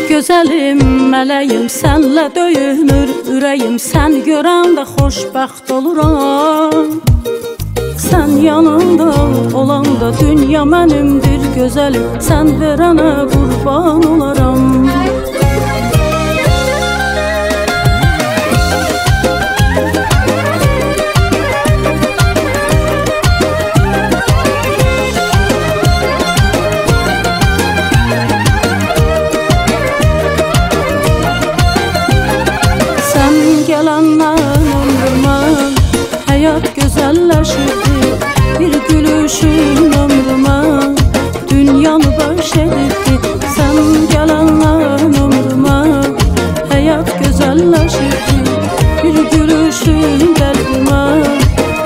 Gözəlim, mələyim, sənlə döyünür ürəyim. Sən görəndə xoşbəxt oluram. Sən yanımda olanda dünya mənimdir gözəlim. Sən verənə qurban olaram. Gələndən ömrümə həyat gözəlləşirdi. Bir gülüşün ömrümə dünyanı bəxş edirdi. Sən gələndən ömrümə həyat gözəlləşirdi. Bir gülüşün qəlbimə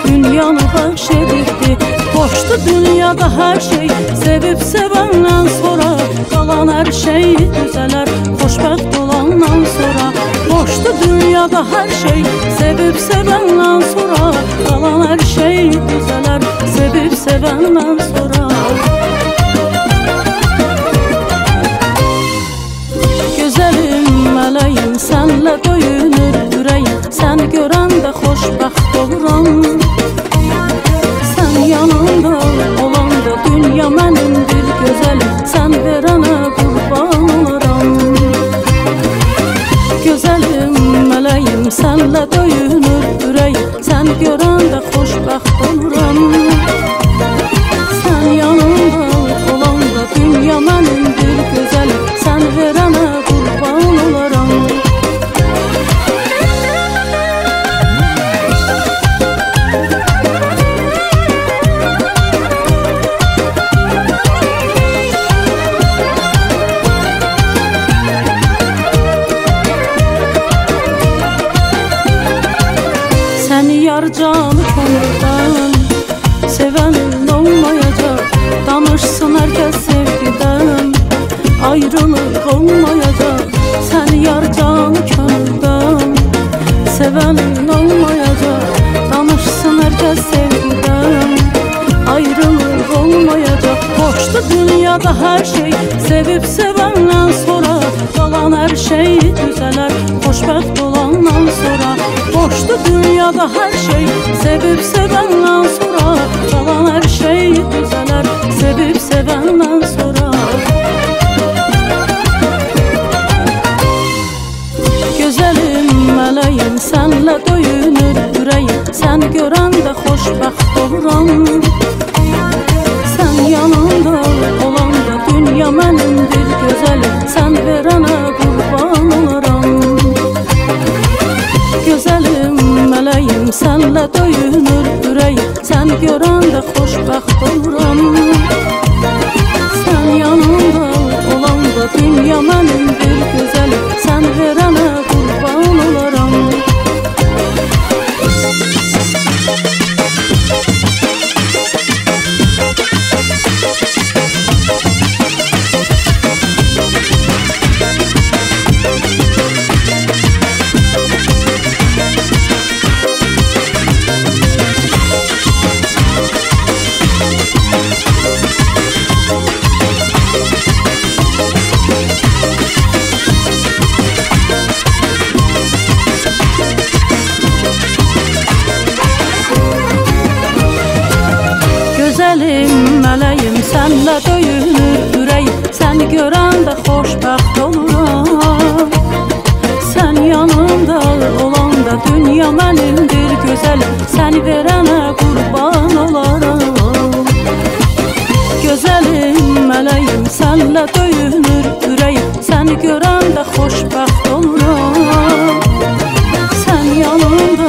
dünyanı bəxş edirdi. Boşdu dünyada hər şey, sevib sevəndən sonra qalan hər şey düzələr, xoşbəxt olandan sonra. Boşdu dünyada hər şey, sevib sevəndən sonra qalan hər şey düzələr, sevib sevəndən sonra. Gözəlim, mələyim, sənlə döyünür ürəyim. Sən görəndə xoşbəxt oluram. Sən yanımda olanda dünya mənimdir gözəlim. Sən verənə qurban olaram. Gözəlim, mələyim, sənlə döyünür ürəyim. Sən görəndə xoşbəxt oluram. Sən yanımda olanda dünya mənimdir gözəlim. Sən verənə qurban olaram. Səni yar canı könüldən sevənin olmayacaq. Danışsın hər kəs sevgidən, ayrılıq olmayacaq. Səni yar canı könüldən sevənin olmayacaq. Danışsın hər kəs sevgidən, ayrılıq olmayacaq. Boşdu dünyada hər şey, sevib sevəndən sonra qalan hər şey düzələr, xoşbəxt olandan sonra. Boşdu dünyada hər şey, sevib sevəndən sonra qalan hər şey düzələr, sevib sevəndən sonra. Gözəlim, mələyim, sənlə döyünür ürəyim. Sən görəndə xoşbəxt oluram. Sən yanımda olanda dünya mənimdir gözəlim. Sən verənə qurban olaram. Gözəlim, mələyim, sənlə döyünür ürəyim. Sən görəndə xoşbəxt oluram. Sən yanımda olanda dünya mənimdir gözəlim. Sən verənə qurban olaram. Gözəlim, mələyim, sənlə döyünür ürəyim. Sən görəndə xoşbəxt oluram. Sən yanımda olanda dünya mənimdir gözəlim. Səni verənə qurban olaram. Gözəlim, mələyim, sənlə döyünür ürəyim. Səni görəndə xoşbəxt oluram. Sən yanımda